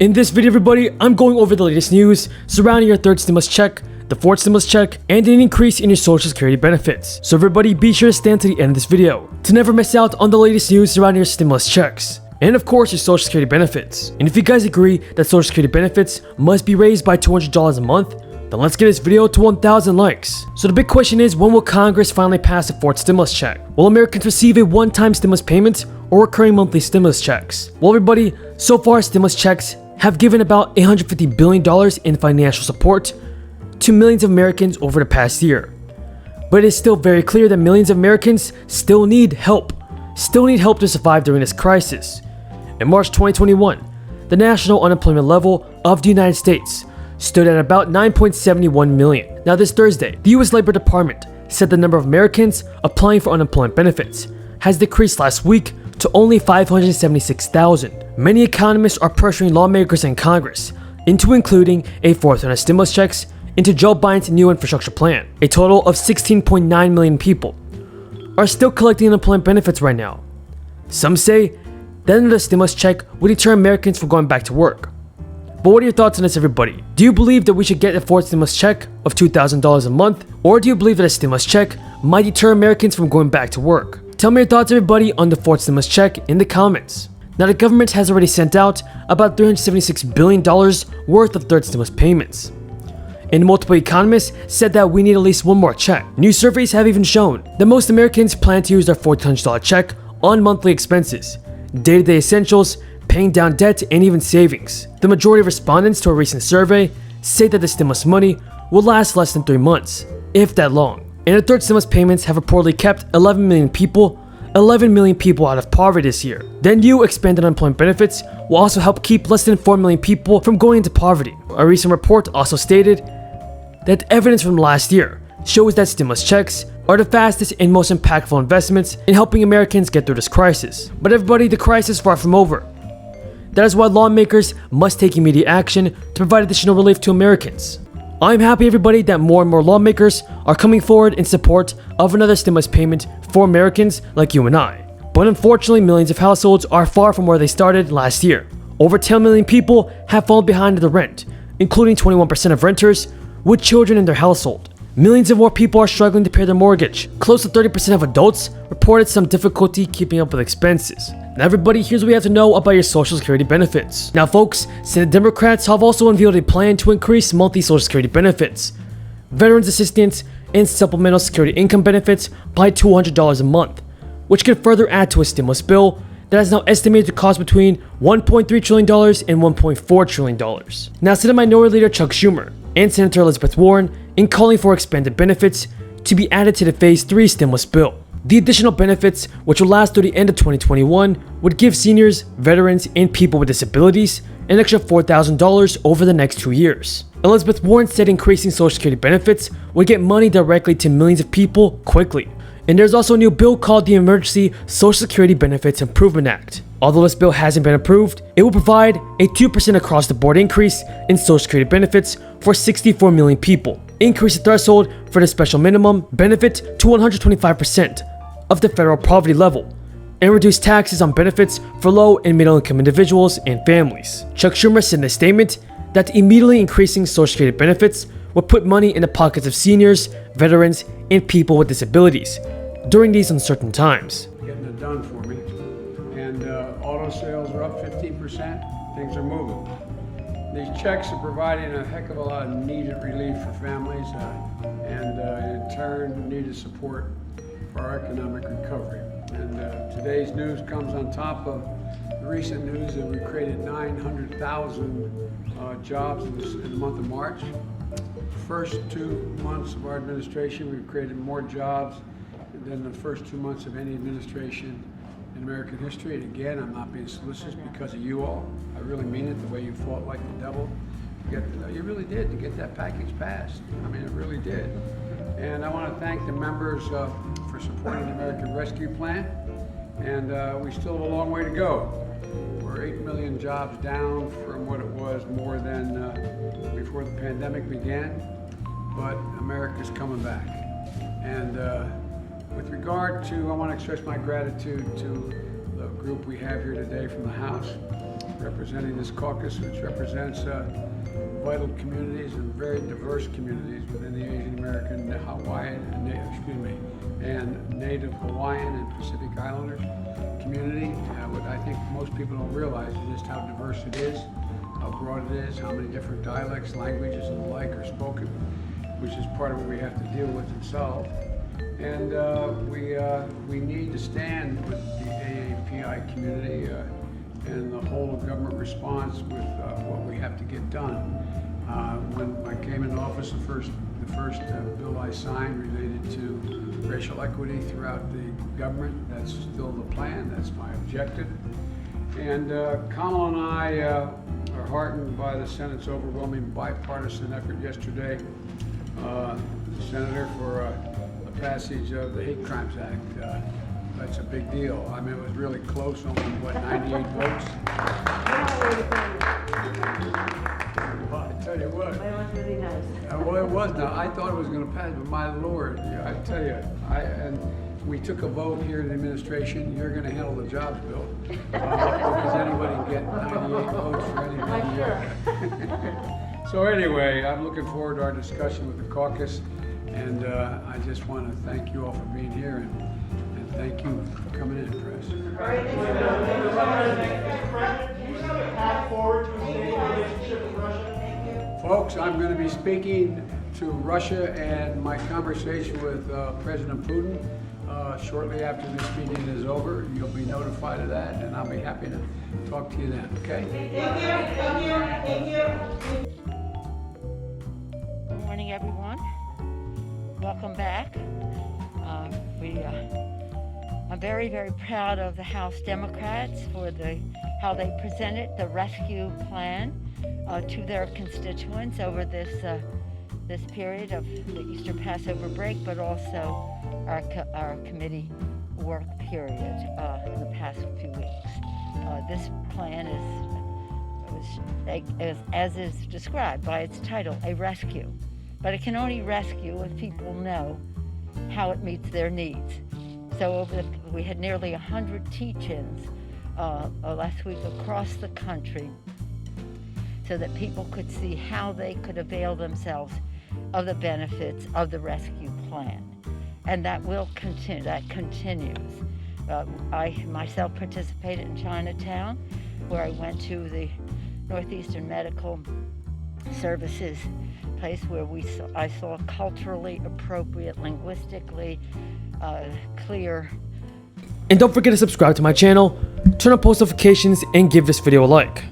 In this video, everybody, I'm going over the latest news surrounding your third stimulus check, the fourth stimulus check, and an increase in your social security benefits. So everybody, be sure to stand to the end of this video to never miss out on the latest news surrounding your stimulus checks. And of course, your social security benefits. And if you guys agree that social security benefits must be raised by $200 a month, then let's get this video to 1,000 likes. So the big question is, when will Congress finally pass the fourth stimulus check? Will Americans receive a one-time stimulus payment or recurring monthly stimulus checks? Well, everybody, so far stimulus checks have given about $150 billion in financial support to millions of Americans over the past year. But it is still very clear that millions of Americans still need help to survive during this crisis. In March 2021, the national unemployment level of the United States stood at about 9.71 million. Now this Thursday, the US Labor Department said the number of Americans applying for unemployment benefits has decreased last week to only 576,000. Many economists are pressuring lawmakers and Congress into including a fourth round of stimulus checks into Joe Biden's new infrastructure plan. A total of 16.9 million people are still collecting unemployment benefits right now. Some say that another stimulus check would deter Americans from going back to work. But what are your thoughts on this, everybody? Do you believe that we should get a fourth stimulus check of $2,000 a month? Or do you believe that a stimulus check might deter Americans from going back to work? Tell me your thoughts, everybody, on the fourth stimulus check in the comments. Now, the government has already sent out about $376 billion worth of third stimulus payments. And multiple economists said that we need at least one more check. New surveys have even shown that most Americans plan to use their $400 check on monthly expenses, day-to-day essentials, paying down debt, and even savings. The majority of respondents to a recent survey say that the stimulus money will last less than 3 months, if that long. And the third stimulus payments have reportedly kept 11 million people out of poverty this year. Then new expanded unemployment benefits will also help keep less than 4 million people from going into poverty. A recent report also stated that evidence from last year shows that stimulus checks are the fastest and most impactful investments in helping Americans get through this crisis. But everybody, the crisis is far from over. That is why lawmakers must take immediate action to provide additional relief to Americans. I'm happy, everybody, that more and more lawmakers are coming forward in support of another stimulus payment for Americans like you and I. But unfortunately, millions of households are far from where they started last year. Over 10 million people have fallen behind in the rent, including 21% of renters with children in their household. Millions of more people are struggling to pay their mortgage. Close to 30% of adults reported some difficulty keeping up with expenses. Now everybody, here's what you have to know about your social security benefits. Now folks, Senate Democrats have also unveiled a plan to increase monthly social security benefits, veterans assistance, and supplemental security income benefits by $200 a month, which could further add to a stimulus bill that is now estimated to cost between $1.3 trillion and $1.4 trillion. Now, Senate Minority Leader Chuck Schumer and Senator Elizabeth Warren in calling for expanded benefits to be added to the Phase 3 stimulus bill. The additional benefits, which will last through the end of 2021, would give seniors, veterans, and people with disabilities an extra $4,000 over the next 2 years. Elizabeth Warren said increasing Social Security benefits would get money directly to millions of people quickly. And there's also a new bill called the Emergency Social Security Benefits Improvement Act. Although this bill hasn't been approved, it will provide a 2% across-the-board increase in Social Security benefits for 64 million people, increase the threshold for the special minimum benefit to 125% of the federal poverty level, and reduce taxes on benefits for low and middle-income individuals and families. Chuck Schumer said in a statement that immediately increasing Social Security benefits would put money in the pockets of seniors, veterans, and people with disabilities during these uncertain times. Getting it done for me. And auto sales are up 15%. Things are moving. These checks are providing a heck of a lot of needed relief for families and in turn needed support for our economic recovery. And today's news comes on top of the recent news that we created 900,000 jobs in the month of March. First 2 months of our administration, we've created more jobs than the first 2 months of any administration in American history. And again, I'm not being solicitous because of you all. I really mean it, the way you fought like the devil. You really did to get that package passed. I mean, it really did. And I want to thank the members for supporting the American Rescue Plan. And we still have a long way to go. We're 8 million jobs down from what it was more than before the pandemic began. But America's coming back. And with regard to, I want to express my gratitude to the group we have here today from the House, representing this caucus, which represents vital communities and very diverse communities within the Asian American, Hawaiian, and Native Hawaiian and Pacific Islanders community. What I think most people don't realize is just how diverse it is, how broad it is, how many different dialects, languages, and the like are spoken, which is part of what we have to deal with and solve. And we need to stand with the AAPI community and the whole of government response with what we have to get done. When I came into office, the first bill I signed related to racial equity throughout the government. That's still the plan. That's my objective. And Kamala and I are heartened by the Senate's overwhelming bipartisan effort yesterday, Senator, for the passage of the Hate Crimes Act. That's a big deal. I mean, it was really close, only, what, 98 votes? Well, I tell you what. It was really nice. Well, it was. Now, I thought it was going to pass, but my Lord, I tell you, and we took a vote here in the administration. You're going to handle the jobs bill. Because anybody can get 98 votes for anything. So anyway, I'm looking forward to our discussion with the caucus. And I just want to thank you all for being here, and thank you for coming in, press. Folks, I'm going to be speaking to Russia and my conversation with President Putin shortly after this meeting is over. You'll be notified of that, and I'll be happy to talk to you then, okay? Thank you. Good morning, everyone. Welcome back. I'm very, very proud of the House Democrats for how they presented the rescue plan to their constituents over this period of the Easter Passover break, but also our committee work period in the past few weeks. This plan is, as is described by its title, a rescue. But it can only rescue if people know how it meets their needs. So we had nearly 100 teach-ins last week across the country so that people could see how they could avail themselves of the benefits of the rescue plan. And that will continue, that continues. I myself participated in Chinatown, where I went to the Northeastern Medical Services place where I saw culturally appropriate, linguistically clear. And don't forget to subscribe to my channel, turn on post notifications, and give this video a like.